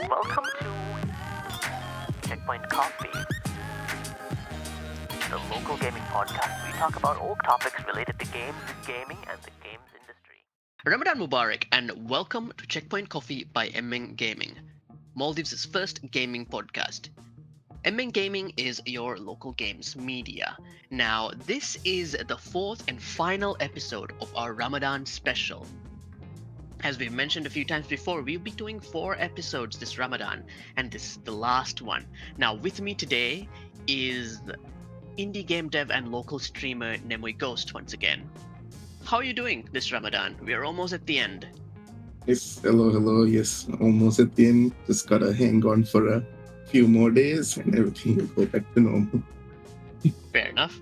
Welcome to Checkpoint Coffee, the local gaming podcast. We talk about all topics related to games, gaming, and the games industry. Ramadan Mubarak and welcome to Checkpoint Coffee by Nemui Gaming, Maldives' first gaming podcast. Nemui Gaming is your local games media. Now, this is the fourth and final episode of our Ramadan special. As we've mentioned a few times before, we'll be doing 4 episodes this Ramadan, and this is the last one. Now, with me today is indie game dev and local streamer Nemui Ghost once again. How are you doing this Ramadan? We are almost at the end. Yes, hello. Yes, almost at the end. Just gotta hang on for a few more days and everything will go back to normal. Fair enough.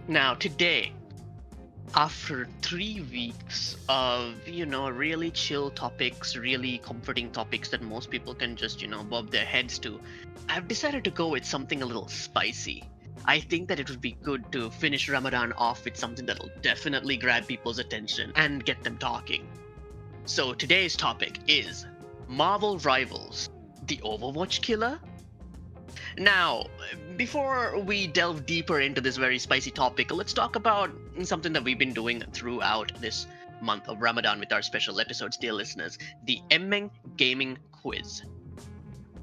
Now, today, after 3 weeks of, really chill topics, really comforting topics that most people can just, bob their heads to, I've decided to go with something a little spicy. I think that it would be good to finish Ramadan off with something that'll definitely grab people's attention and get them talking. So today's topic is Marvel Rivals, the Overwatch killer? Now, before we delve deeper into this very spicy topic, let's talk about something that we've been doing throughout this month of Ramadan with our special episodes, dear listeners, the Nemui Gaming Quiz.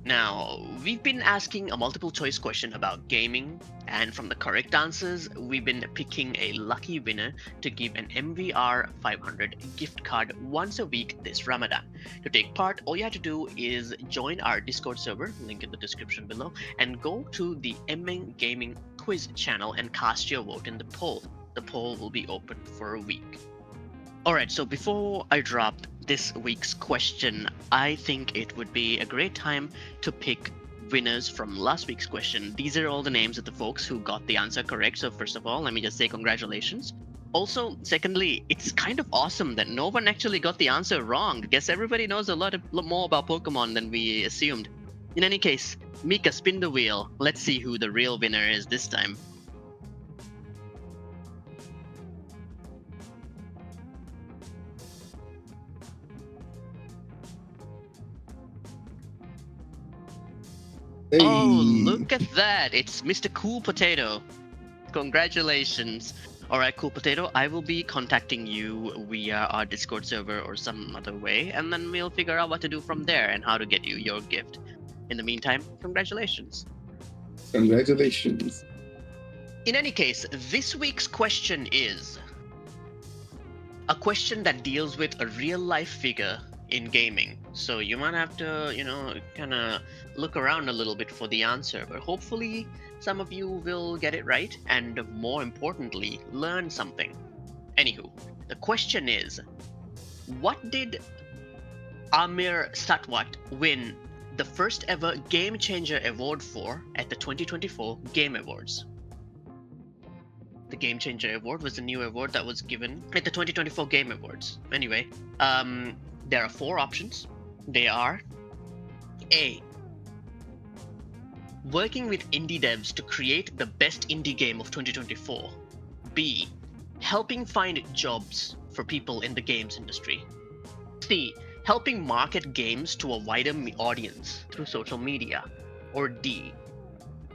Now, we've been asking a multiple choice question about gaming, and from the correct answers, we've been picking a lucky winner to give an MVR 500 gift card once a week this Ramadan. To take part, all you have to do is join our Discord server, link in the description below, and go to the Nemui Gaming Quiz channel and cast your vote in the poll. The poll will be open for a week. Alright, so before I drop this week's question, I think it would be a great time to pick winners from last week's question. These are all the names of the folks who got the answer correct, so first of all, let me just say congratulations. Also, secondly, it's kind of awesome that no one actually got the answer wrong. I guess everybody knows a lot more about Pokemon than we assumed. In any case, Mika, spin the wheel. Let's see who the real winner is this time. Hey, Oh, look at that! It's Mr. Cool Potato. Congratulations. Alright, Cool Potato, I will be contacting you via our Discord server or some other way, and then we'll figure out what to do from there and how to get you your gift. In the meantime, congratulations. congratulations. In any case, this week's question is a question that deals with a real life figure in gaming. So you might have to, kind of look around a little bit for the answer, but hopefully some of you will get it right and more importantly, learn something. Anywho, the question is, what did Amir Satwat win the first ever Game Changer Award for at the 2024 Game Awards? The Game Changer Award was a new award that was given at the 2024 Game Awards. Anyway, there are 4 options. They are A. Working with indie devs to create the best indie game of 2024. B. Helping find jobs for people in the games industry. C. Helping market games to a wider audience through social media. Or D.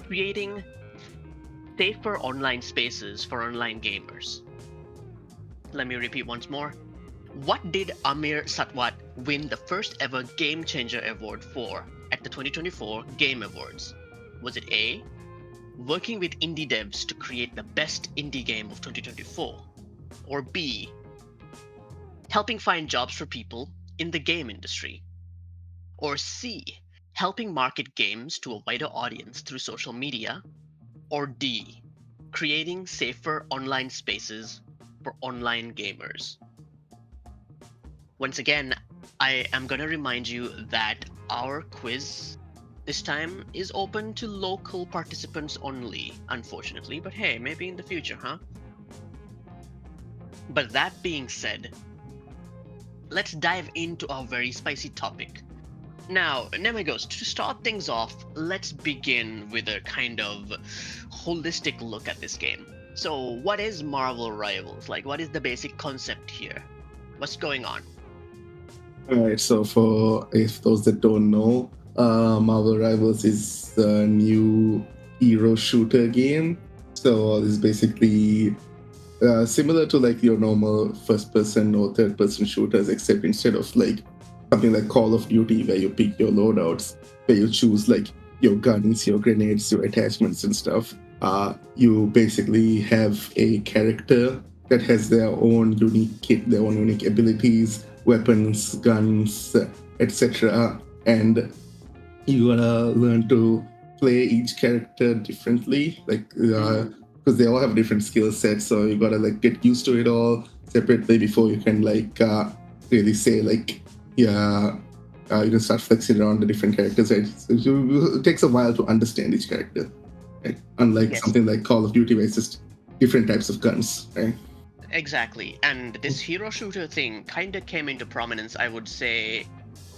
Creating safer online spaces for online gamers. Let me repeat once more. What did Amir Satwat win the first ever Game Changer Award for at the 2024 Game Awards? Was it A. Working with indie devs to create the best indie game of 2024? Or B. Helping find jobs for people in the game industry? Or C. Helping market games to a wider audience through social media? Or D. Creating safer online spaces for online gamers? Once again, I am going to remind you that our quiz this time is open to local participants only, unfortunately, but hey, maybe in the future, huh? But that being said, let's dive into our very spicy topic. Now, Nemui Ghost, to start things off, let's begin with a kind of holistic look at this game. So, what is Marvel Rivals? Like, what is the basic concept here? What's going on? All right, so for if those that don't know, Marvel Rivals is the new hero shooter game. So this is basically similar to like your normal first-person or third-person shooters, except instead of like something like Call of Duty where you pick your loadouts, where you choose like your guns, your grenades, your attachments and stuff. You basically have a character that has their own unique kit, their own unique abilities, weapons, guns, etc. And you gotta learn to play each character differently, like because they all have different skill sets. So you gotta like get used to it all separately before you can like really say like yeah. You can start flexing around the different characters. Right? So it takes a while to understand each character, right? Unlike Yes. something like Call of Duty, where it's just different types of guns, right? Exactly. And this hero shooter thing kind of came into prominence, I would say,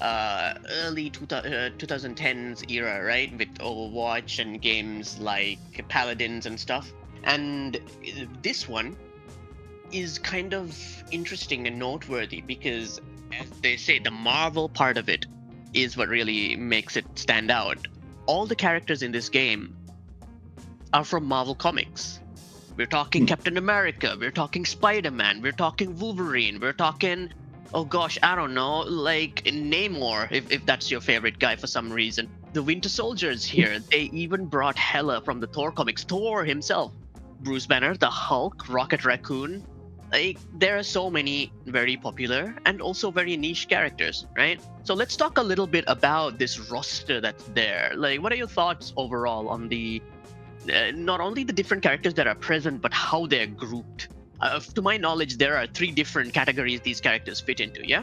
early 2010s era, right? With Overwatch and games like Paladins and stuff. And this one is kind of interesting and noteworthy because, as they say, the Marvel part of it is what really makes it stand out. All the characters in this game are from Marvel Comics. We're talking Captain America, we're talking Spider-Man, we're talking Wolverine, we're talking, oh gosh, I don't know, like Namor, if that's your favorite guy for some reason. The Winter Soldier's here. They even brought Hela from the Thor comics, Thor himself, Bruce Banner, the Hulk, Rocket Raccoon. Like, there are so many very popular and also very niche characters, right? So let's talk a little bit about this roster that's there. Like, what are your thoughts overall on the not only the different characters that are present, but how they're grouped? To my knowledge, there are 3 different categories these characters fit into, yeah?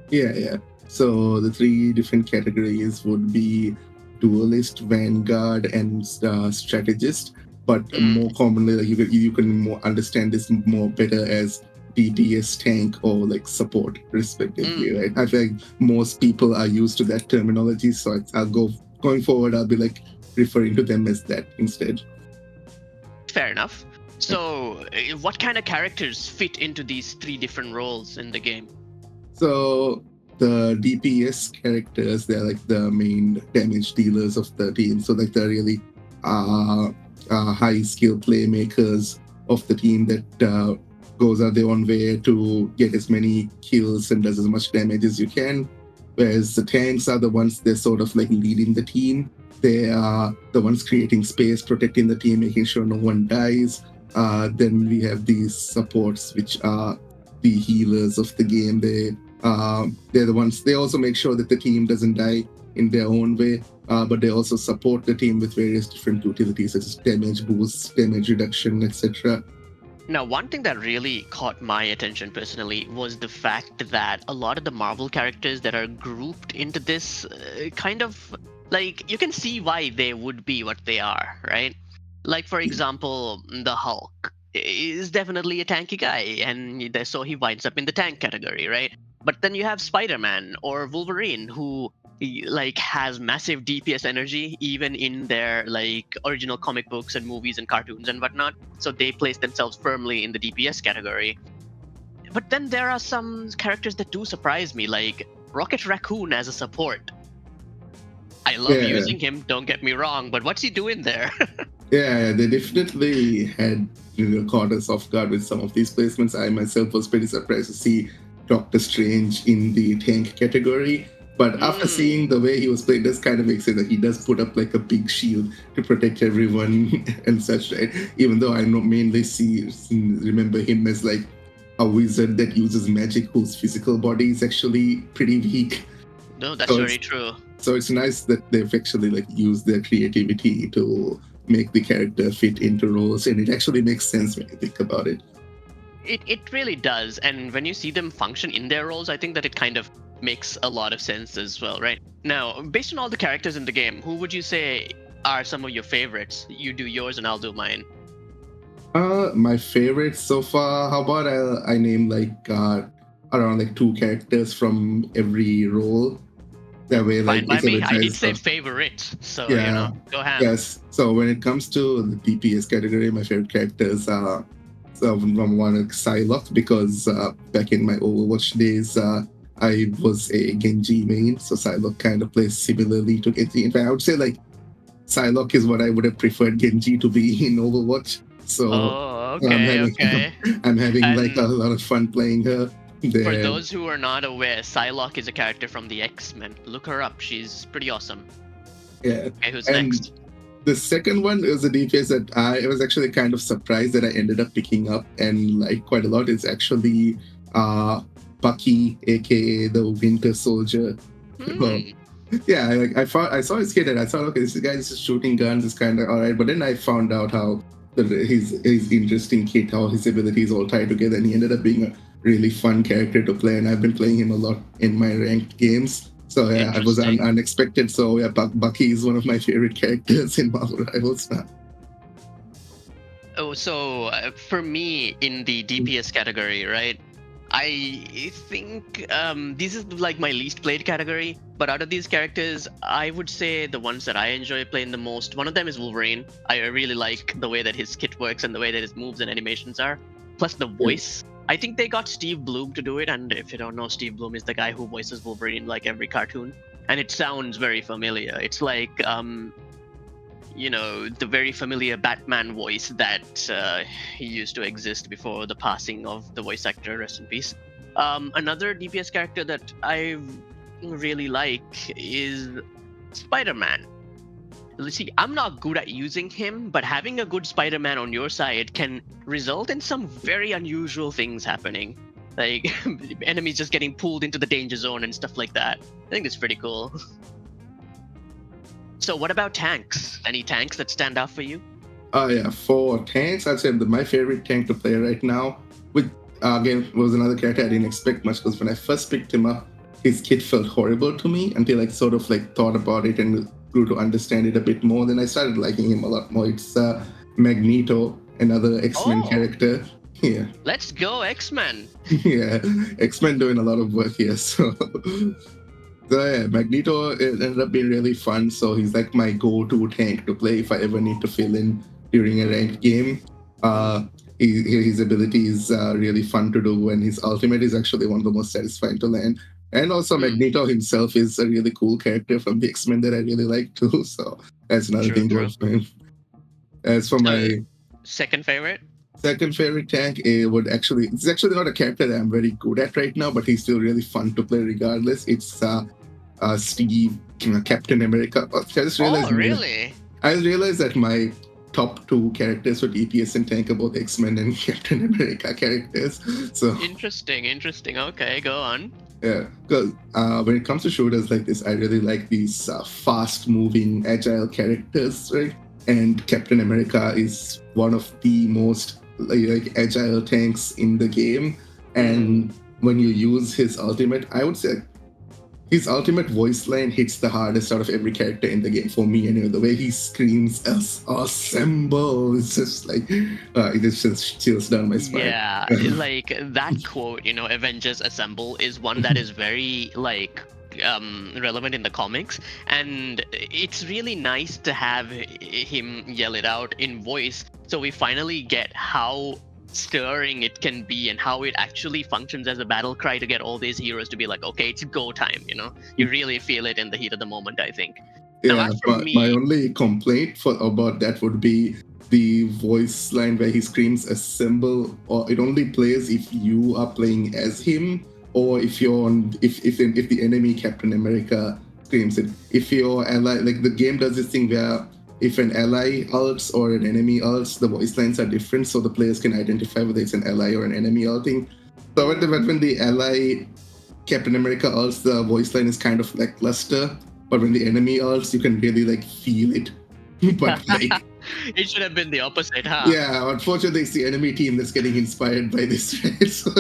Yeah. So the 3 different categories would be duelist, vanguard, and strategist. But more commonly, like you can more understand this more better as DPS, tank, or like support, respectively. Right? I feel like most people are used to that terminology, so I'll going forward. I'll be like referring to them as that instead. Fair enough. So, what kind of characters fit into these 3 different roles in the game? So the DPS characters, they're like the main damage dealers of the team. So like they're really high skill playmakers of the team that goes out their own way to get as many kills and does as much damage as you can. Whereas the tanks are the ones they're sort of like leading the team. They are the ones creating space, protecting the team, making sure no one dies. Then we have these supports, which are the healers of the game. They're the ones. They also make sure that the team doesn't die in their own way, but they also support the team with various different utilities such as damage boosts, damage reduction, etc. Now, one thing that really caught my attention personally was the fact that a lot of the Marvel characters that are grouped into this kind of like you can see why they would be what they are, right? Like, for example, the Hulk is definitely a tanky guy, and so he winds up in the tank category, right? But then you have Spider-Man or Wolverine, who like has massive DPS energy even in their like original comic books and movies and cartoons and whatnot. So they place themselves firmly in the DPS category. But then there are some characters that do surprise me, like Rocket Raccoon as a support. I love using him, don't get me wrong, but what's he doing there? Yeah, they definitely had caught us off guard with some of these placements. I myself was pretty surprised to see Doctor Strange in the tank category. But after seeing the way he was playing, does kind of make sense that he does put up like a big shield to protect everyone and such, right? Even though I mainly remember him as like a wizard that uses magic whose physical body is actually pretty weak. No, that's very true. So it's nice that they've actually like used their creativity to make the character fit into roles, and it actually makes sense when you think about it. It really does, and when you see them function in their roles, I think that it kind of makes a lot of sense as well, right? Now, based on all the characters in the game, who would you say are some of your favorites? You do yours and I'll do mine. My favorites so far, how about I name like around like 2 characters from every role. That way, like, fine by me. I did say favorite, so yeah, go ahead. Yes. So when it comes to the DPS category, my favorite characters are from one Psylocke, because back in my Overwatch days, I was a Genji main, so Psylocke kind of plays similarly to Genji. In fact, I would say like Psylocke is what I would have preferred Genji to be in Overwatch. So Oh, I'm okay, having okay. I'm having like a And lot of fun playing her. for There, those who are not aware, Psylocke is a character from the X-Men. Look her up. She's pretty awesome. yeah. Okay, who's And next? the second one is a DPS that I was actually kind of surprised that I ended up picking up and like quite a lot. It's actually Bucky, aka the Winter Soldier. Hmm. Yeah, I saw his kid and I thought, okay, this guy is just shooting guns, is kind of all right. But then I found out how his interesting kit, how his abilities all tie together, and he ended up being a really fun character to play. And I've been playing him a lot in my ranked games. So yeah, it was Interesting. unexpected. So yeah, Bucky is one of my favorite characters in Marvel Rivals now. Oh, so for me in the DPS category, right? I think this is like my least played category, but out of these characters, I would say the ones that I enjoy playing the most, one of them is Wolverine. I really like the way that his kit works and the way that his moves and animations are. Plus the voice. I think they got Steve Bloom to do it, and if you don't know, Steve Bloom is the guy who voices Wolverine in like every cartoon. And it sounds very familiar. It's like the very familiar Batman voice that used to exist before the passing of the voice actor, rest in peace. Another DPS character that I really like is Spider-Man. See, I'm not good at using him, but having a good Spider-Man on your side can result in some very unusual things happening. Like enemies just getting pulled into the danger zone and stuff like that. I think it's pretty cool. So what about tanks? Any tanks that stand out for you? Yeah, for tanks, I'd say my favorite tank to play right now, which again was another character I didn't expect much because when I first picked him up, his kit felt horrible to me until I sort of like thought about it and grew to understand it a bit more. Then I started liking him a lot more. It's Magneto, another X-Men character. Yeah. Let's go, X-Men. Yeah, X-Men doing a lot of work here. So yeah, Magneto ended up being really fun. So he's like my go-to tank to play if I ever need to fill in during a ranked game. His ability is really fun to do, and his ultimate is actually one of the most satisfying to land. And also, Magneto himself is a really cool character from the X-Men that I really like too. So that's another thing going for him. As for my second favorite tank, it's actually not a character that I'm very good at right now, but he's still really fun to play regardless. It's Steve, Captain America. I just realized. Really? I realized that my top two characters for DPS and tank are both X-Men and Captain America characters. So interesting. Okay, go on. Yeah, because when it comes to shooters like this, I really like these fast-moving, agile characters, right? And Captain America is one of the most like agile tanks in the game. And when you use his ultimate, I would say his ultimate voice line hits the hardest out of every character in the game for me anyway. The way he screams assemble, it's just like it just chills down my spine. Yeah, like that quote, Avengers Assemble is one that is very like relevant in the comics, and it's really nice to have him yell it out in voice, so we finally get how stirring it can be and how it actually functions as a battle cry to get all these heroes to be like, okay, it's go time. You really feel it in the heat of the moment, I think. Yeah, but my only complaint about that would be the voice line where he screams assemble, or it only plays if you are playing as him, or if you're on if the enemy Captain America screams it. If your ally, like the game does this thing where if an ally ults or an enemy ults, the voice lines are different, so the players can identify whether it's an ally or an enemy ulting. So when the ally Captain America ults, the voice line is kind of lackluster. But when the enemy ults, you can really like feel it. But like it should have been the opposite, huh? Yeah, unfortunately, it's the enemy team that's getting inspired by this, right? So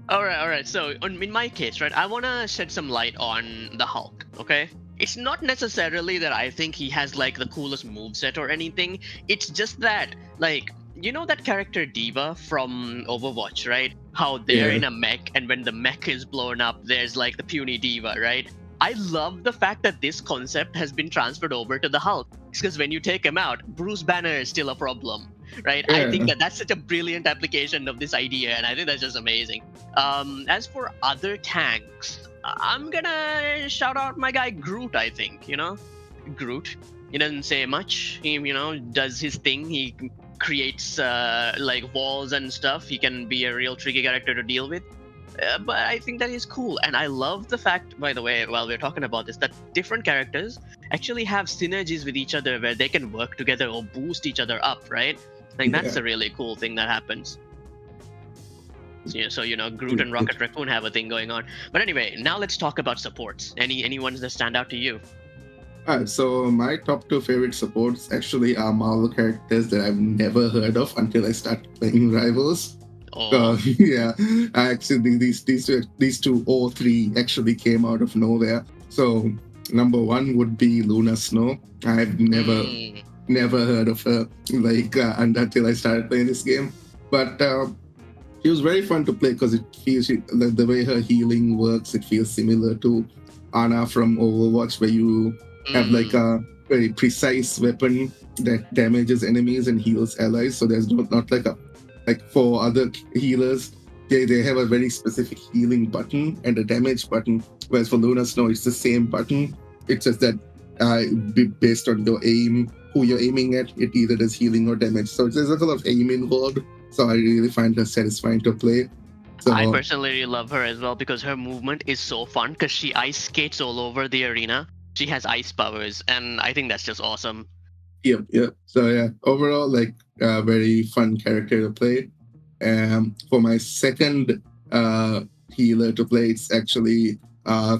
all right. So in my case, right, I want to shed some light on the Hulk. Okay. It's not necessarily that I think he has like the coolest moveset or anything. It's just that like that character Diva from Overwatch, right? How they're in a mech, and when the mech is blown up, there's like the puny Diva, right? I love the fact that this concept has been transferred over to the Hulk. Because when you take him out, Bruce Banner is still a problem. right? I Yeah. think that's such a brilliant application of this idea, and I think that's just amazing. As for other tanks, I'm gonna shout out my guy Groot. I think Groot. He doesn't say much. He does his thing. He creates like walls and stuff. He can be a real tricky character to deal with. But I think that is cool, and I love the fact, by the way, while we're talking about this, that different characters actually have synergies with each other where they can work together or boost each other up, right? Like that's Yeah. a really cool thing that happens. So Groot and Rocket Raccoon have a thing going on. But anyway, now let's talk about supports. Any ones that stand out to you? Alright, so my top two favorite supports actually are Marvel characters that I've never heard of until I started playing Rivals. Oh, Yeah, I actually these two or three actually came out of nowhere. So number one would be Luna Snow. I've never heard of her until I started playing this game, but she was very fun to play because it feels the way her healing works. It feels similar to Ana from Overwatch, where you have like a very precise weapon that damages enemies and heals allies. So there's not like for other healers, they have a very specific healing button and a damage button. Whereas for Luna Snow, it's the same button. It's just that based on your aim, who you're aiming at, it either does healing or damage. So there's a lot of aim involved. So I really find her satisfying to play. So I personally really love her as well because her movement is so fun because she ice skates all over the arena. She has ice powers, and I think that's just awesome. Yep. So yeah, overall, like very fun character to play. For my second healer to play, it's actually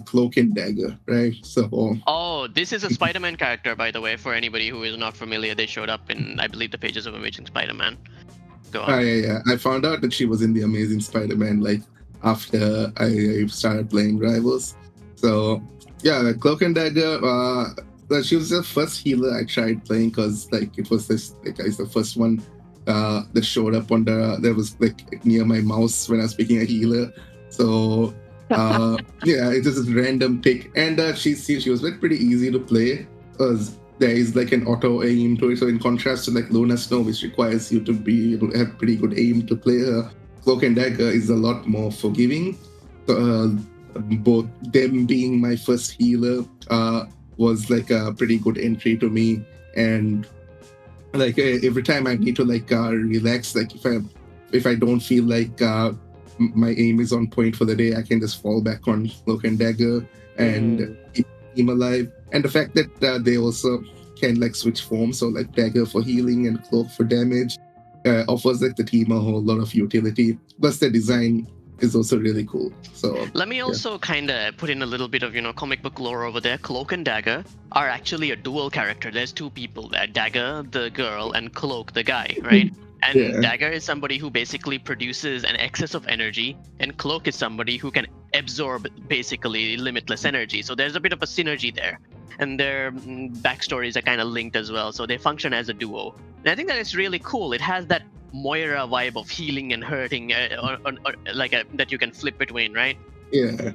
Cloak and Dagger, right? So Oh, this is a Spider-Man character, by the way, for anybody who is not familiar. They showed up in, I believe, the pages of Amazing Spider-Man. Go on. yeah. I found out that she was in the Amazing Spider-Man like after I started playing Rivals. So yeah, like Cloak and Dagger. She was the first healer I tried playing because like it was this like it's the first one that showed up on that was like near my mouse when I was picking a healer. So yeah, it's just a random pick, and she was like pretty easy to play because there is like an auto aim to it. So in contrast to like Luna Snow, which requires you to be able to have pretty good aim to play her, Cloak and Dagger is a lot more forgiving. So, both them being my first healer was like a pretty good entry to me, and like every time I need to like relax, like if I don't feel like my aim is on point for the day, I can just fall back on Cloak and Dagger and keep him alive. And the fact that they also can like switch forms, so like Dagger for healing and Cloak for damage, offers like the team a whole lot of utility. Plus the design is also really cool. So let me also kind of put in a little bit of comic book lore over there. Cloak and Dagger are actually a dual character. There's two people there: Dagger, the girl, and Cloak, the guy, right? And Dagger is somebody who basically produces an excess of energy, and Cloak is somebody who can absorb basically limitless energy. So there's a bit of a synergy there, and their backstories are kind of linked as well. So they function as a duo, and I think that it's really cool. It has that Moira vibe of healing and hurting, that you can flip between, right? Yeah.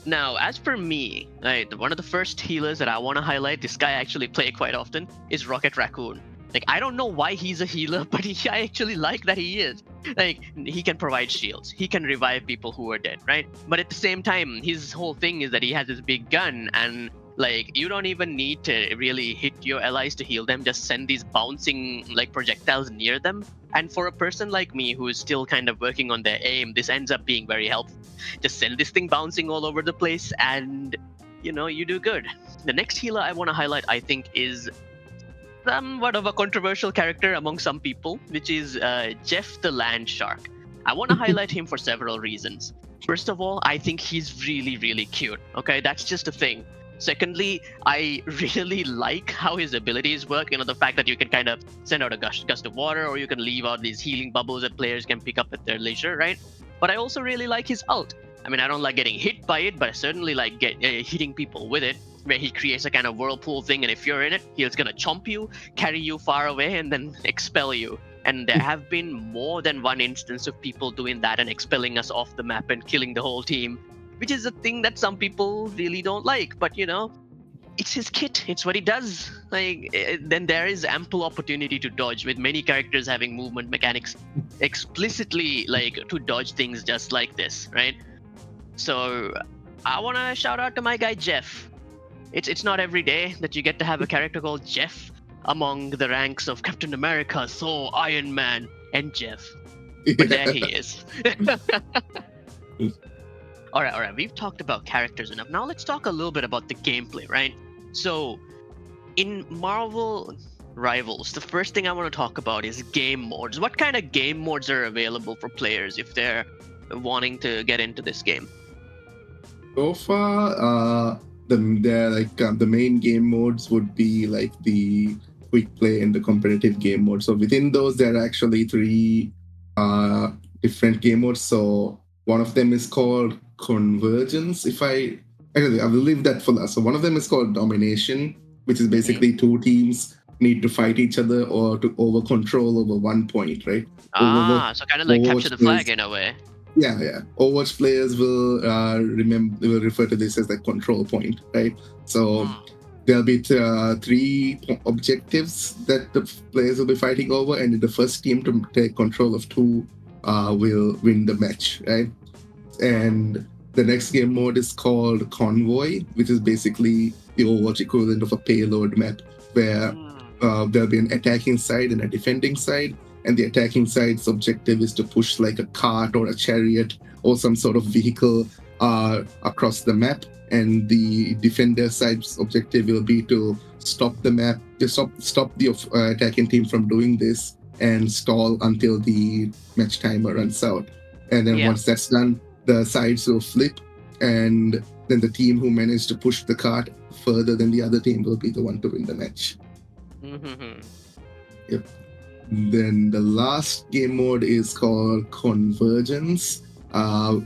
Now, as per me, right, one of the first healers that I want to highlight, this guy I actually play quite often, is Rocket Raccoon. Like, I don't know why he's a healer, but I actually like that he is. Like, he can provide shields. He can revive people who are dead, right? But at the same time, his whole thing is that he has this big gun, and like, you don't even need to really hit your allies to heal them. Just send these bouncing like projectiles near them. And for a person like me who is still kind of working on their aim, this ends up being very helpful. Just send this thing bouncing all over the place, and you do good. The next healer I want to highlight, I think, is somewhat of a controversial character among some people, which is Jeff the Land Shark. I want to highlight him for several reasons. First of all, I think he's really, really cute. Okay, that's just a thing. Secondly, I really like how his abilities work. The fact that you can kind of send out a gust of water, or you can leave out these healing bubbles that players can pick up at their leisure, right? But I also really like his ult. I mean, I don't like getting hit by it, but I certainly like hitting people with it, where he creates a kind of whirlpool thing, and if you're in it, he's gonna chomp you, carry you far away, and then expel you. And there have been more than one instance of people doing that and expelling us off the map and killing the whole team, which is a thing that some people really don't like. But it's his kit. It's what he does. Then there is ample opportunity to dodge, with many characters having movement mechanics explicitly to dodge things just like this, right? So I want to shout out to my guy Jeff. It's not every day that you get to have a character called Jeff among the ranks of Captain America, Thor, Iron Man, and Jeff. But there he is. All right. We've talked about characters enough. Now let's talk a little bit about the gameplay, right? So, in Marvel Rivals, the first thing I want to talk about is game modes. What kind of game modes are available for players if they're wanting to get into this game? So far, the main game modes would be like the quick play and the competitive game mode. So within those, there are actually three different game modes. So one of them is called Convergence. I will leave that for last. So one of them is called Domination, which is basically two teams need to fight each other or to over control over 1 point, right? So kind of like capture the flag in a way. Yeah. Overwatch players will refer to this as the control point, right? So there'll be three objectives that the players will be fighting over, and the first team to take control of two will win the match, right? And the next game mode is called Convoy, which is basically the Overwatch equivalent of a payload map, where there'll be an attacking side and a defending side. And the attacking side's objective is to push like a cart or a chariot or some sort of vehicle across the map. And the defender side's objective will be to stop the map, to stop the attacking team from doing this and stall until the match timer runs out. And then once that's done, the sides will flip, and then the team who managed to push the cart further than the other team will be the one to win the match. Yep. Then the last game mode is called Convergence,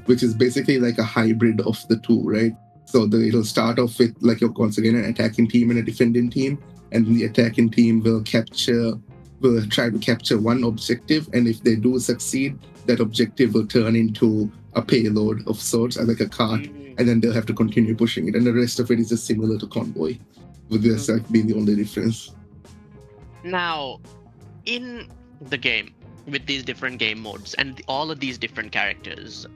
which is basically like a hybrid of the two, right? So it'll start off with once again an attacking team and a defending team, and the attacking team will try to capture one objective, and if they do succeed, that objective will turn into a payload of sorts, like a cart, and then they'll have to continue pushing it, and the rest of it is just similar to Convoy, with this being the only difference. Now, in the game, with these different game modes and all of these different characters,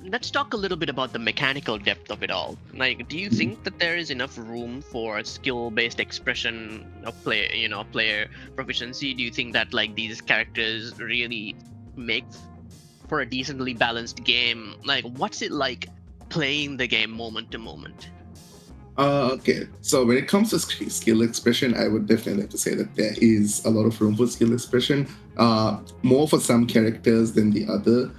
let's talk a little bit about the mechanical depth of it all. Do you think that there is enough room for skill-based expression of player proficiency? Do you think that these characters really make for a decently balanced game? What's it like playing the game moment to moment? Okay, so when it comes to skill expression, I would definitely like to say that there is a lot of room for skill expression, more for some characters than the other,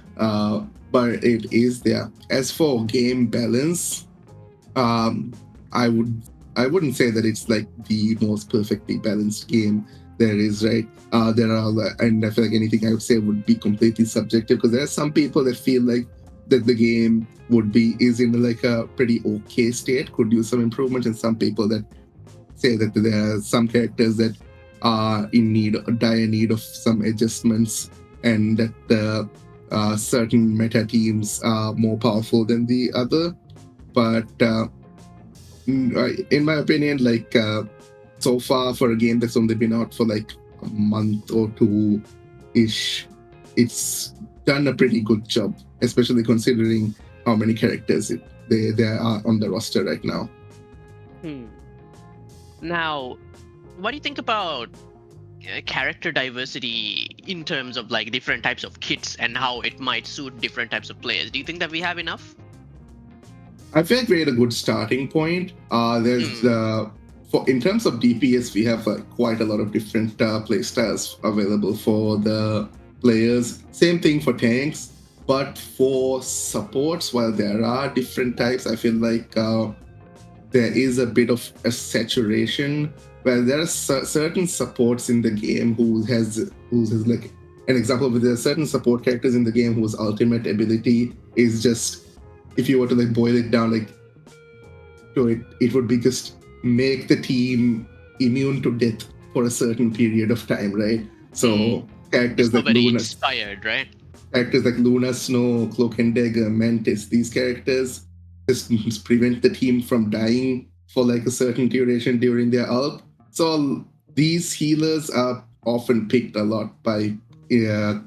but it is there. As for game balance, I wouldn't say that it's the most perfectly balanced game there is, right? There are, and I feel like anything I would say would be completely subjective, because there are some people that feel like that the game is in a pretty okay state, could use some improvement, and some people that say that there are some characters that are in dire need of some adjustments, and that certain meta teams are more powerful than the other. But in my opinion, so far for a game that's only been out for a month or two ish, it's done a pretty good job, especially considering how many characters there are on the roster right now. Now, what do you think about character diversity in terms of different types of kits and how it might suit different types of players? Do you think that we have enough? I feel like we had a good starting point. There's in terms of DPS, we have quite a lot of different play styles available for the players. Same thing for tanks. But for supports, while there are different types, I feel like there is a bit of a saturation, where there are certain supports in the game who has an example. There are certain support characters in the game whose ultimate ability is just, if you were to boil it down to it would be just make the team immune to death for a certain period of time, right? So characters like Luna, inspired, right? Characters like Luna, Snow, Cloak and Dagger, Mantis, these characters just prevent the team from dying for like a certain duration during their ult. So these healers are often picked a lot by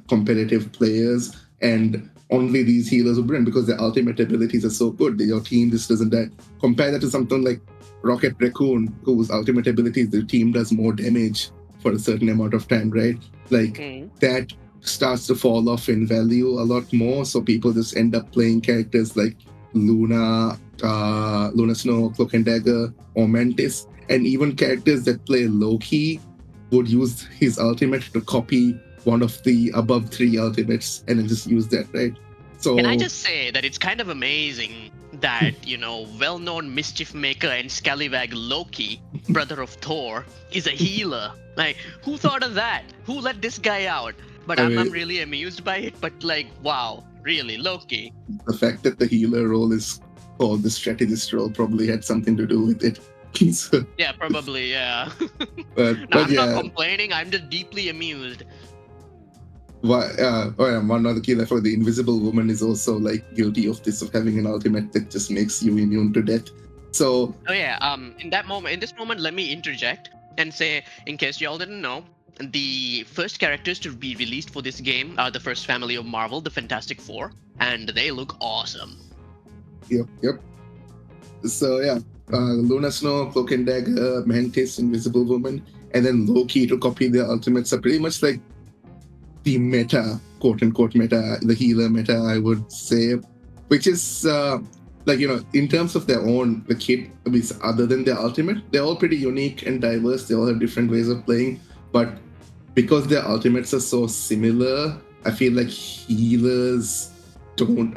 competitive players, and only these healers will bring because their ultimate abilities are so good that your team just doesn't die. Compare that to something like Rocket Raccoon, whose ultimate abilities the team does more damage for a certain amount of time, right? Like that starts to fall off in value a lot more. So people just end up playing characters like Luna, Luna Snow, Cloak and Dagger, or Mantis, and even characters that play Loki would use his ultimate to copy one of the above 3 ultimates and then just use that, right? So can I just say that it's kind of amazing that, well-known mischief maker and scallywag Loki, brother of Thor, is a healer. Like, who thought of that? Who let this guy out? But I'm really amused by it. But like, wow, really, Loki. The fact that the healer role is called the strategist role probably had something to do with it. So, yeah, probably, yeah. but I'm yeah, not complaining. I'm just deeply amused. One other killer for the Invisible Woman is also like guilty of this, of having an ultimate that just makes you immune to death. So in this moment, let me interject and say, in case y'all didn't know, the first characters to be released for this game are the first family of Marvel, the Fantastic Four, and they look awesome. Yep. So yeah, Luna Snow, Cloak and Dagger, Mantis, Invisible Woman, and then Loki to copy their ultimates are pretty much like the meta, quote unquote meta, the healer meta, I would say, which is in terms of their own, the kit, other than their ultimate, they're all pretty unique and diverse. They all have different ways of playing, but because their ultimates are so similar, I feel like healers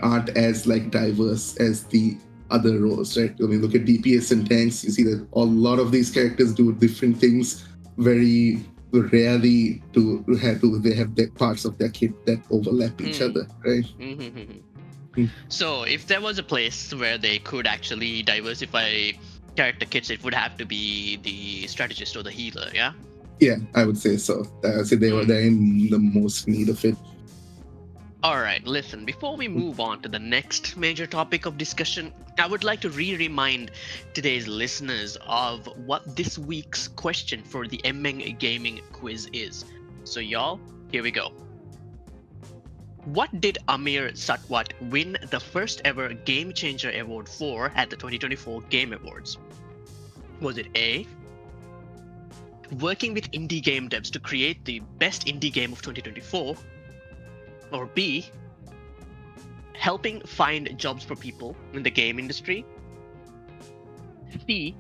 aren't as like diverse as the other roles, right? When you look at DPS and tanks, you see that a lot of these characters do different things very rarely they have their parts of their kit that overlap each other, right? So if there was a place where they could actually diversify character kits, it would have to be the strategist or the healer, yeah? Yeah, I would say so. I would say they're in the most need of it. Alright, listen, before we move on to the next major topic of discussion, I would like to remind today's listeners of what this week's question for the Nemui Gaming quiz is. So y'all, here we go. What did Amir Satwat win the first ever Game Changer Award for at the 2024 Game Awards? Was it A, working with indie game devs to create the best indie game of 2024? Or B, helping find jobs for people in the game industry? C,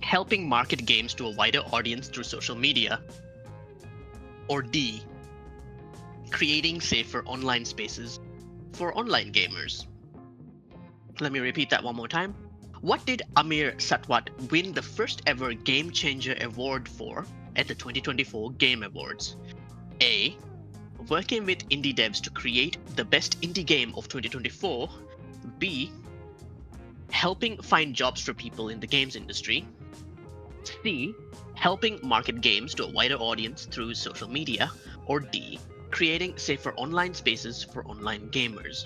helping market games to a wider audience through social media? Or D, creating safer online spaces for online gamers? Let me repeat that one more time. What did Amir Satwat win the first ever Game Changer Award for at the 2024 Game Awards? A, working with indie devs to create the best indie game of 2024. B, helping find jobs for people in the games industry. C, helping market games to a wider audience through social media. Or D, creating safer online spaces for online gamers.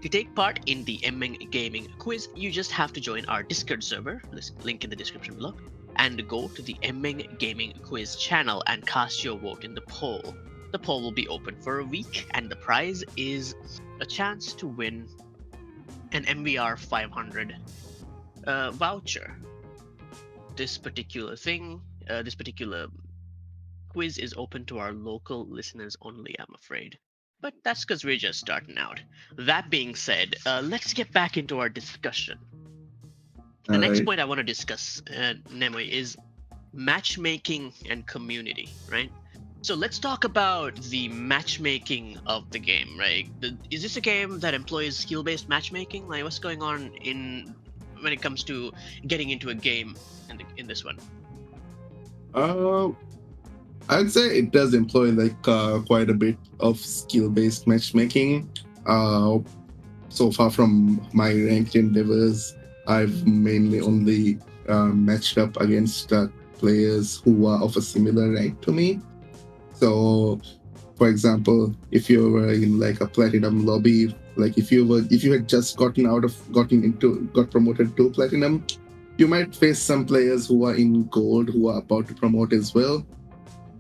To take part in the Nemui Gaming quiz, you just have to join our Discord server, link in the description below, and go to the Nemui Gaming quiz channel and cast your vote in the poll. The poll will be open for a week, and the prize is a chance to win an MVR 500 voucher. This particular quiz is open to our local listeners only, I'm afraid. But that's because we're just starting out. That being said, let's get back into our discussion. The next point I want to discuss, Nemui, is matchmaking and community, right? So let's talk about the matchmaking of the game, right? Is this a game that employs skill-based matchmaking? Like, what's going on when it comes to getting into a game in this one? I'd say it does employ like quite a bit of skill-based matchmaking. So far from my ranked endeavors, I've mainly only matched up against players who are of a similar rank to me. So, for example, if you're in like a platinum lobby Like if you had just got promoted to platinum, you might face some players who are in gold who are about to promote as well.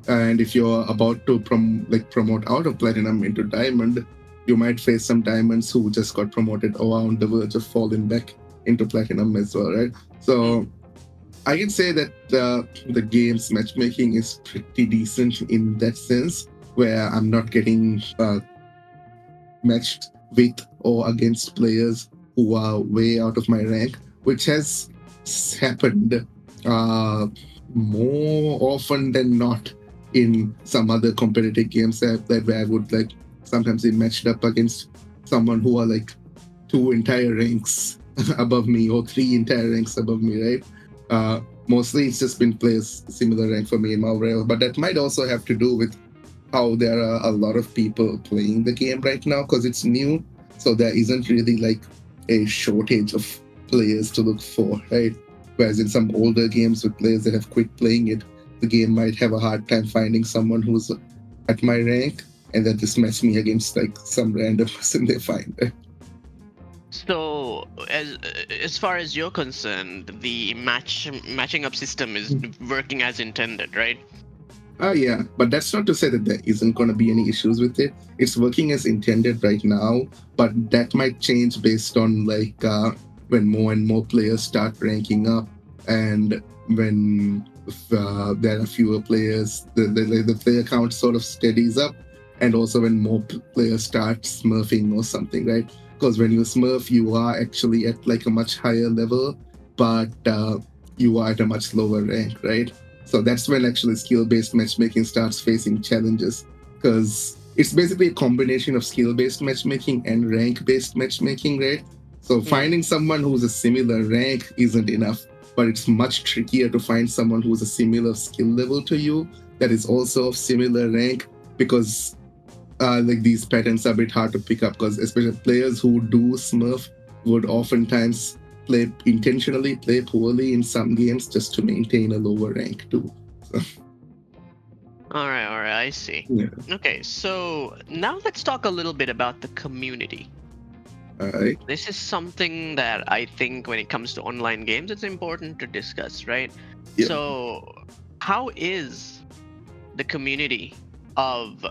And if you're about to promote out of platinum into diamond, you might face some diamonds who just got promoted or are on the verge of falling back into platinum as well, right? So I can say that the game's matchmaking is pretty decent in that sense, where I'm not getting matched with or against players who are way out of my rank, which has happened more often than not in some other competitive games that where I would like sometimes be matched up against someone who are like 2 entire ranks above me or 3 entire ranks above me, right? Mostly it's just been players similar rank for me in Marvel, but that might also have to do with how there are a lot of people playing the game right now because it's new, so there isn't really like a shortage of players to look for, right? Whereas in some older games with players that have quit playing it, the game might have a hard time finding someone who's at my rank and then just match me against like some random person they find. So, as far as you're concerned, the matching up system is working as intended, right? Yeah, but that's not to say that there isn't going to be any issues with it. It's working as intended right now, but that might change based on like when more and more players start ranking up, and when there are fewer players, the player count sort of steadies up, and also when more players start smurfing or something, right? Because when you smurf, you are actually at like a much higher level, but you are at a much lower rank, right? So that's when actually skill-based matchmaking starts facing challenges, because it's basically a combination of skill-based matchmaking and rank-based matchmaking, right? So finding someone who's a similar rank isn't enough, but it's much trickier to find someone who's a similar skill level to you that is also of similar rank, because like these patterns are a bit hard to pick up, because especially players who do smurf would oftentimes intentionally play poorly in some games just to maintain a lower rank too. So, all right, I see. yeah. Okay, so now let's talk a little bit about the community. All right. This is something that I think when it comes to online games, it's important to discuss, right? Yeah. So, how is the community of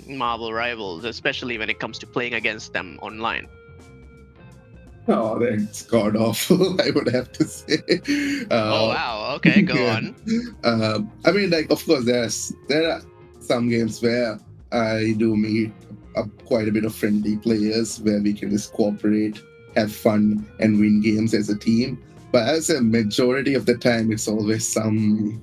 Marvel Rivals, especially when it comes to playing against them online? Oh, that's god awful, I would have to say. Oh wow, okay, go on. I mean, like, of course, there are some games where I do meet quite a bit of friendly players where we can just cooperate, have fun, and win games as a team. But as a majority of the time, there's always some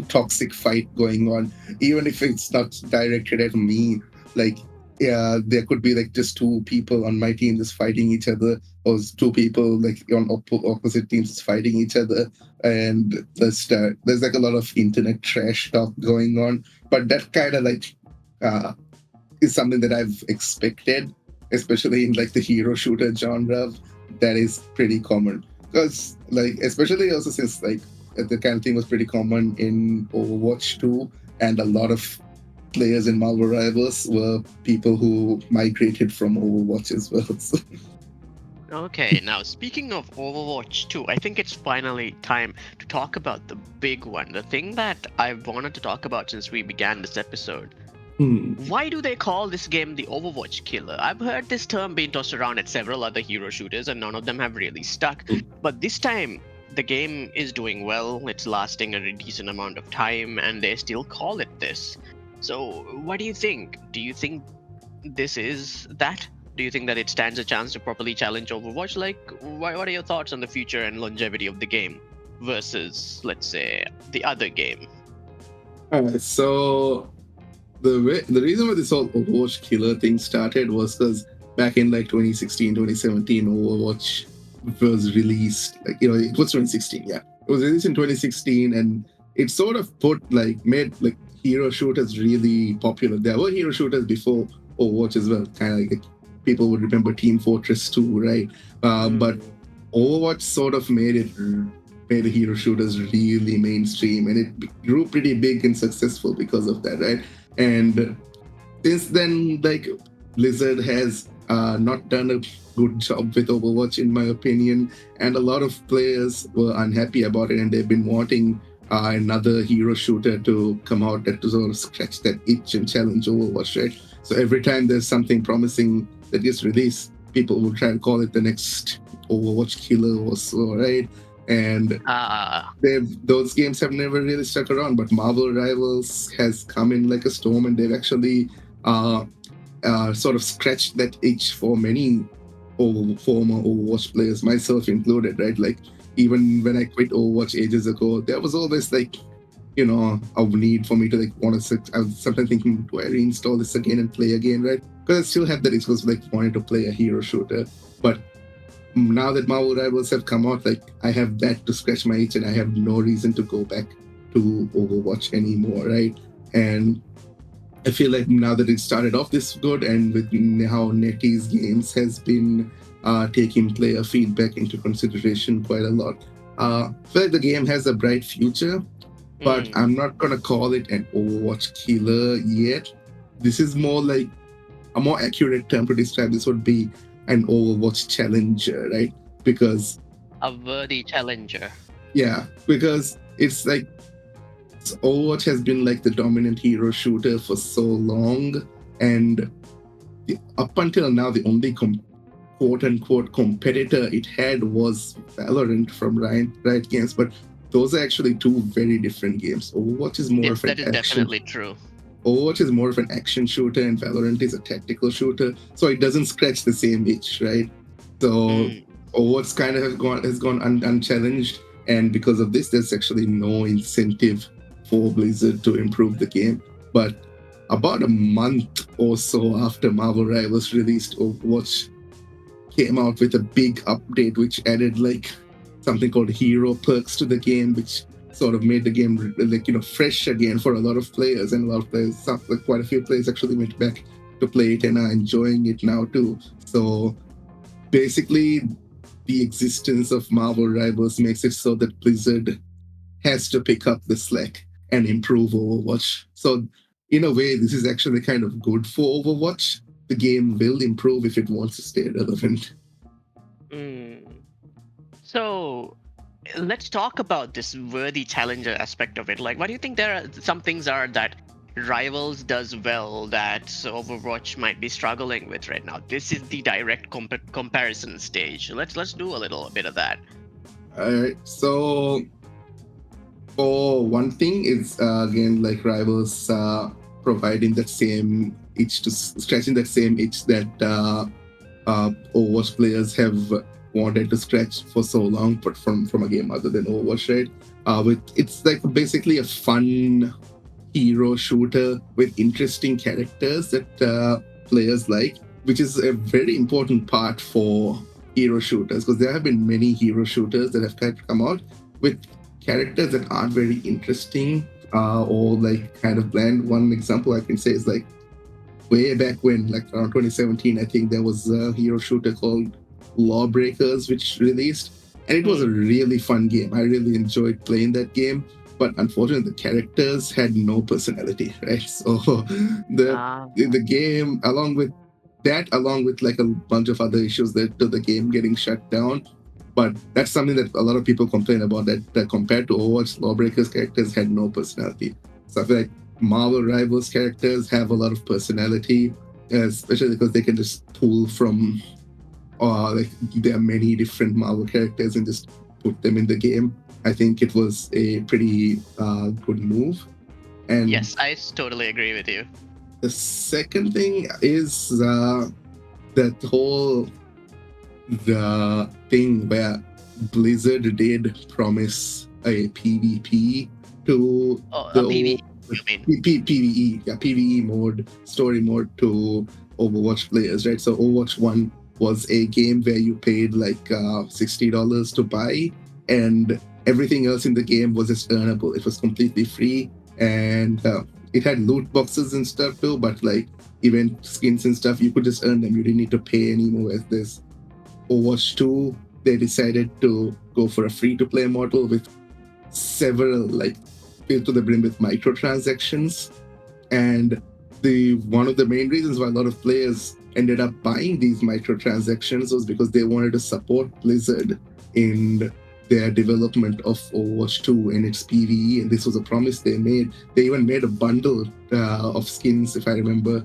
toxic fight going on, even if it's not directed at me. Like, yeah, there could be like just 2 people on my team just fighting each other, or 2 people like on opposite teams just fighting each other, and there's like a lot of internet trash talk going on. But that kind of like is something that I've expected, especially in like the hero shooter genre. That is pretty common, because like especially also since like the kind of thing was pretty common in Overwatch 2, and a lot of players in Marvel Rivals were people who migrated from Overwatch as well. So. Okay, now speaking of Overwatch 2, I think it's finally time to talk about the big one, the thing that I've wanted to talk about since we began this episode. Why do they call this game the Overwatch killer? I've heard this term being tossed around at several other hero shooters and none of them have really stuck. But this time, the game is doing well, it's lasting a decent amount of time, and they still call it this. So, what do you think? Do you think this is that? Do you think that it stands a chance to properly challenge Overwatch? Like, what are your thoughts on the future and longevity of the game versus, let's say, the other game? Alright, so the reason why this whole Overwatch killer thing started was because back in like 2016, 2017, Overwatch was released. Like, you know, it was 2016, yeah. It was released in 2016, and it sort of made like hero shooters really popular. There were hero shooters before Overwatch as well. Kind of like people would remember Team Fortress 2, right? But Overwatch sort of made the hero shooters really mainstream, and it grew pretty big and successful because of that, right? And since then, like Blizzard has not done a good job with Overwatch, in my opinion. And a lot of players were unhappy about it, and they've been wanting another hero shooter to come out that to sort of scratch that itch and challenge Overwatch, right? So every time there's something promising that gets released, people will try and call it the next Overwatch killer or so, right? And those games have never really stuck around, but Marvel Rivals has come in like a storm, and they've actually sort of scratched that itch for many former Overwatch players, myself included, right? Like, even when I quit Overwatch ages ago, there was always like, a need for me to like want to sit. I was sometimes thinking, do I reinstall this again and play again, right? Because I still had that itch, was like wanting to play a hero shooter. But now that Marvel Rivals have come out, like, I have that to scratch my itch, and I have no reason to go back to Overwatch anymore, right? And I feel like now that it started off this good, and with how NetEase Games has been taking player feedback into consideration quite a lot, I feel like the game has a bright future, but I'm not going to call it an Overwatch killer yet. This is more like, a more accurate term to describe this would be an Overwatch challenger, right? Because a worthy challenger. Yeah, because it's like, Overwatch has been like the dominant hero shooter for so long, and up until now, the only quote-unquote competitor it had was Valorant from Riot Games, but those are actually two very different games. Overwatch is more of an action. Definitely true. Overwatch is more of an action shooter, and Valorant is a tactical shooter, so it doesn't scratch the same itch, right? So Overwatch kind of has gone unchallenged, and because of this, there's actually no incentive for Blizzard to improve the game. But about a month or so after Marvel Rivals released, Overwatch came out with a big update which added like something called hero perks to the game, which sort of made the game like, fresh again for a lot of players, and a lot of players, quite a few players actually went back to play it and are enjoying it now too. So basically, the existence of Marvel Rivals makes it so that Blizzard has to pick up the slack and improve Overwatch. So in a way, this is actually kind of good for Overwatch. The game will improve if it wants to stay relevant. So let's talk about this worthy challenger aspect of it. Like, what do you think there are some things are that Rivals does well that Overwatch might be struggling with right now? This is the direct comparison stage. Let's do a little bit of that. All right. So for one thing, it's again like Rivals providing that same itch, to scratching that same itch that Overwatch players have wanted to scratch for so long, but from a game other than Overwatch, right? It's like basically a fun hero shooter with interesting characters that players like, which is a very important part for hero shooters, because there have been many hero shooters that have come out with characters that aren't very interesting or like kind of bland. One example I can say is like way back when, like around 2017, I think there was a hero shooter called Lawbreakers which released, and it was a really fun game. I really enjoyed playing that game, but unfortunately the characters had no personality, right? So the game, along with like a bunch of other issues, led to the game getting shut down. But that's something that a lot of people complain about, that compared to Overwatch, Lawbreakers characters had no personality. So I feel like Marvel Rivals characters have a lot of personality, especially because they can just pull from like there are many different Marvel characters and just put them in the game. I think it was a pretty good move. And yes, I totally agree with you. The second thing is that whole thing where Blizzard did promise a PvP to PvE, PvE mode, story mode to Overwatch players, right? So Overwatch 1 was a game where you paid like $60 to buy, and everything else in the game was just earnable. It was completely free, and it had loot boxes and stuff too, but like event skins and stuff, you could just earn them. You didn't need to pay anymore. As this Overwatch 2, they decided to go for a free-to-play model with several like filled to the brim with microtransactions, and one of the main reasons why a lot of players ended up buying these microtransactions was because they wanted to support Blizzard in their development of Overwatch 2 and its PvE, and this was a promise they made. They even made a bundle of skins, if I remember,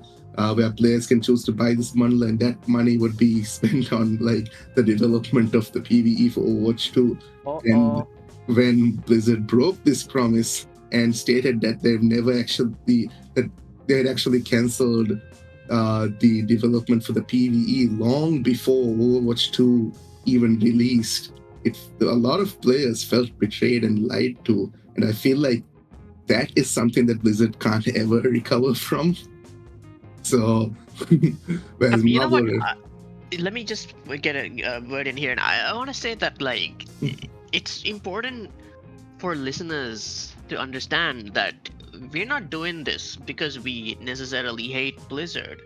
where players can choose to buy this bundle, and that money would be spent on like the development of the PvE for Overwatch 2. And when Blizzard broke this promise and stated that they had actually cancelled the development for the PvE long before Overwatch 2 even released, a lot of players felt betrayed and lied to, and I feel like that is something that Blizzard can't ever recover from. So, whereas You know what? Marvel, Let me just get a word in here, and I want to say that like it's important for listeners to understand that we're not doing this because we necessarily hate Blizzard.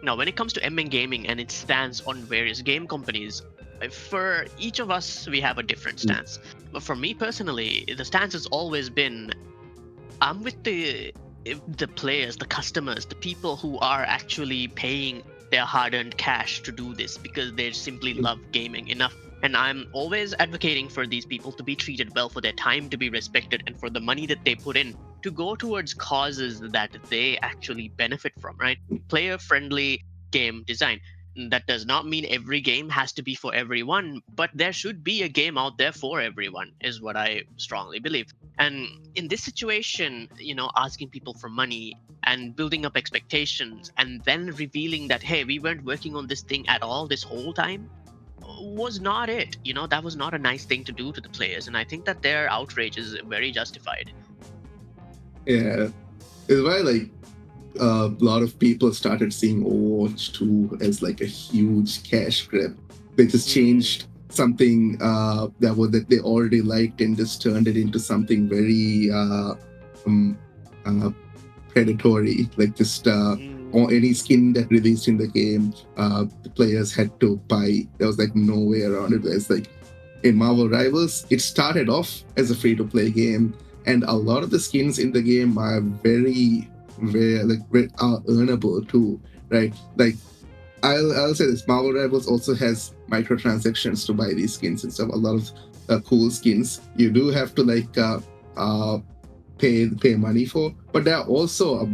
Now, when it comes to MN Gaming and its stance on various game companies, for each of us, we have a different stance. But for me personally, the stance has always been, I'm with the players, the customers, the people who are actually paying their hard-earned cash to do this because they simply love gaming enough. And I'm always advocating for these people to be treated well, for their time to be respected, and for the money that they put in to go towards causes that they actually benefit from, right? Player-friendly game design. That does not mean every game has to be for everyone, but there should be a game out there for everyone, is what I strongly believe. And in this situation, asking people for money and building up expectations and then revealing that, hey, we weren't working on this thing at all this whole time, was not it. That was not a nice thing to do to the players, and I think that their outrage is very justified. yeah, it's why like a lot of people started seeing Overwatch 2 as like a huge cash grab. They just changed something that they already liked and just turned it into something very predatory. Like just or any skin that released in the game, the players had to buy. There was like no way around it. It's like in Marvel Rivals, it started off as a free-to-play game, and a lot of the skins in the game are very earnable too, right? Like I'll say this: Marvel Rivals also has microtransactions to buy these skins and stuff. A lot of cool skins you do have to like pay money for, but there are also a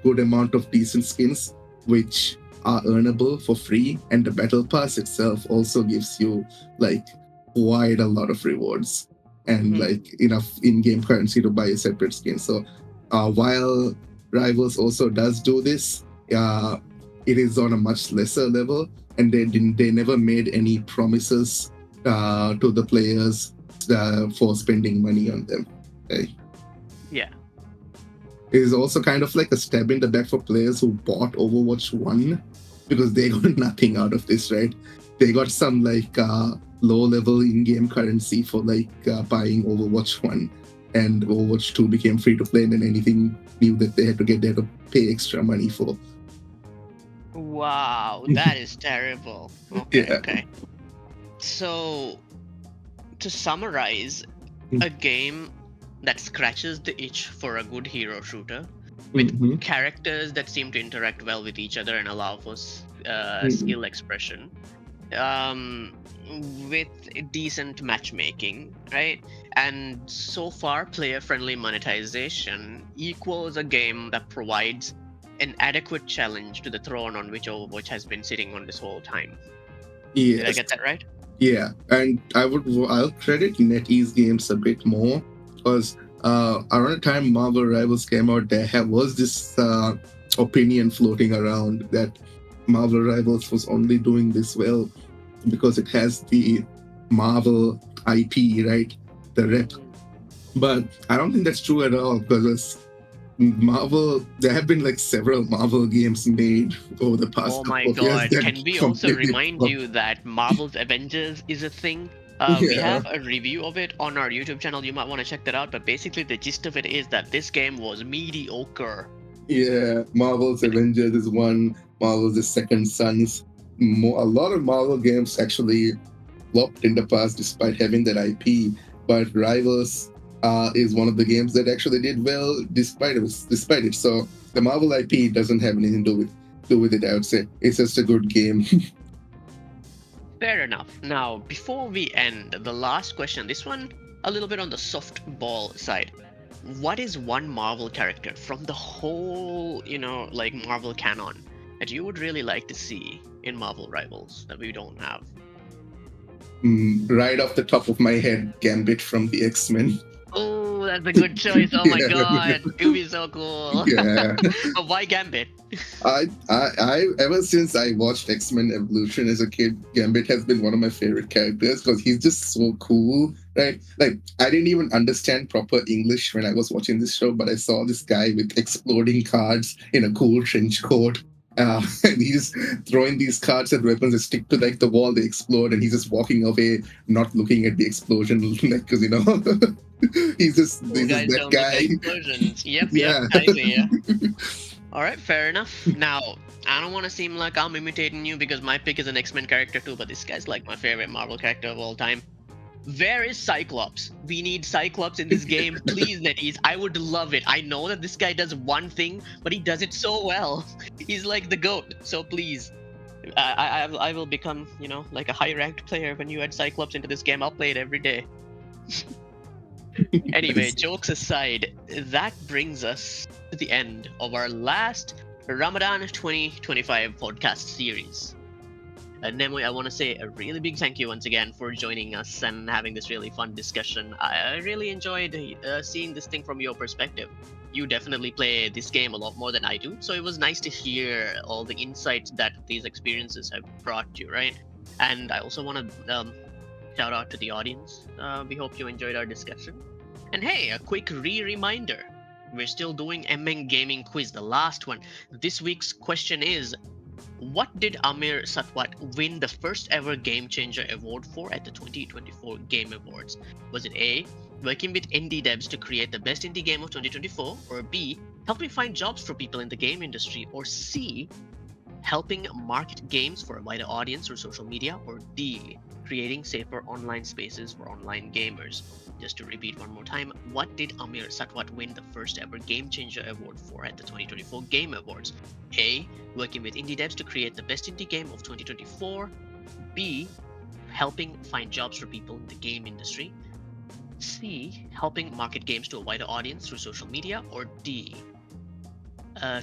good amount of decent skins which are earnable for free, and the battle pass itself also gives you like quite a lot of rewards and like enough in-game currency to buy a separate skin. So while Rivals also does do this, it is on a much lesser level, and they never made any promises to the players for spending money on them. Okay? Yeah. It is also kind of like a stab in the back for players who bought Overwatch 1 because they got nothing out of this, right? They got some like low-level in-game currency for like buying Overwatch 1, and Overwatch 2 became free-to-play, and then anything new that they had to pay extra money for. Wow, that is terrible. Okay, Yeah. okay. So, to summarize, a game that scratches the itch for a good hero shooter with characters that seem to interact well with each other and allow for skill expression, with decent matchmaking, right? And so far, player-friendly monetization equals a game that provides an adequate challenge to the throne on which Overwatch has been sitting on this whole time. Yes. Did I get that right? Yeah, and I'll credit NetEase Games a bit more because around the time Marvel Rivals came out, there was this opinion floating around that Marvel Rivals was only doing this well because it has the Marvel IP, right? The rep. But I don't think that's true at all, because Marvel, there have been like several Marvel games made over the past couple of years. Can we also remind you that Marvel's Avengers is a thing? We have a review of it on our YouTube channel. You might want to check that out. But basically, the gist of it is that this game was mediocre. Yeah, Marvel's Avengers is one. Marvel's the Second Sons. A lot of Marvel games actually flopped in the past despite having that IP. But Rivals is one of the games that actually did well despite it. So the Marvel IP doesn't have anything to do with do with it, I would say. It's just a good game. Fair enough. Now, before we end, the last question, this one a little bit on the softball side. What is one Marvel character from the whole, like Marvel canon that you would really like to see in Marvel Rivals that we don't have? Right off the top of my head, Gambit from the X-Men. Oh, that's a good choice. Oh my Yeah. god, it would be so cool. Yeah. But why Gambit? I ever since I watched X-Men Evolution as a kid, Gambit has been one of my favorite characters because he's just so cool, right? Like I didn't even understand proper English when I was watching this show, but I saw this guy with exploding cards in a cool trench coat. And he's throwing these cards and weapons that stick to like the wall, they explode, and he's just walking away, not looking at the explosion, like because he's just Cool guys that don't look at guy. explosions. Yep, Yeah. I see ya. Alright, fair enough. Now, I don't want to seem like I'm imitating you because my pick is an X-Men character too, but this guy's like my favorite Marvel character of all time. Where is Cyclops? We need Cyclops in this game. Please, NetEase. I would love it. I know that this guy does one thing, but he does it so well. He's like the GOAT. So please, I will become, like a high-ranked player when you add Cyclops into this game. I'll play it every day. Anyway, jokes aside, that brings us to the end of our last Ramadan 2025 podcast series. Nemui, I want to say a really big thank you once again for joining us and having this really fun discussion. I really enjoyed seeing this thing from your perspective. You definitely play this game a lot more than I do, so it was nice to hear all the insights that these experiences have brought you, right? And I also want to shout out to the audience. We hope you enjoyed our discussion. And hey, a quick reminder. We're still doing MN Gaming Quiz, the last one. This week's question is, what did Amir Satwat win the first ever Game Changer award for at the 2024 Game Awards? Was it A, working with indie devs to create the best indie game of 2024, or B, helping find jobs for people in the game industry, or C, helping market games for a wider audience through social media, or D, creating safer online spaces for online gamers? Just to repeat one more time, what did Amir Satwat win the first ever Game Changer award for at the 2024 Game Awards? A, working with indie devs to create the best indie game of 2024. B, helping find jobs for people in the game industry. C, helping market games to a wider audience through social media. Or D,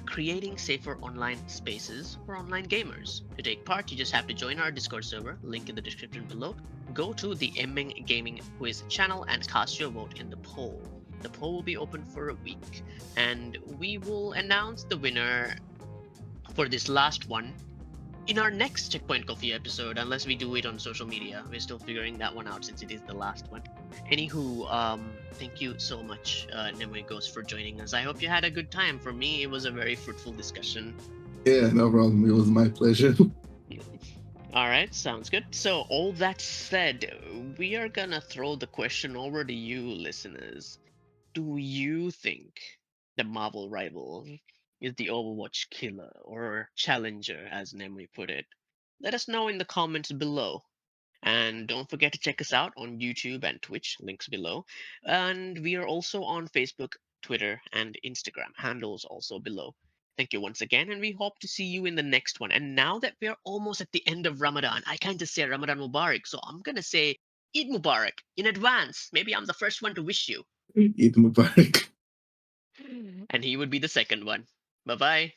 creating safer online spaces for online gamers. To take part, you just have to join our Discord server, link in the description below. Go to the MN Gaming Quiz channel and cast your vote in the poll. The poll will be open for a week, and we will announce the winner for this last one in our next Checkpoint Coffee episode, unless we do it on social media. We're still figuring that one out since it is the last one. Anywho, thank you so much, Nemui Ghost, for joining us. I hope you had a good time. For me, it was a very fruitful discussion. Yeah, no problem. It was my pleasure. All right, sounds good. So, all that said, we are gonna throw the question over to you, listeners. Do you think the Marvel rival is the Overwatch killer or challenger, as Nemui put it? Let us know in the comments below. And don't forget to check us out on YouTube and Twitch, links below. And we are also on Facebook, Twitter, and Instagram, handles also below. Thank you once again, and we hope to see you in the next one. And now that we're almost at the end of Ramadan, I kind of say Ramadan Mubarak, so I'm gonna say Eid Mubarak in advance. Maybe I'm the first one to wish you. Eid Mubarak. And he would be the second one. Bye bye.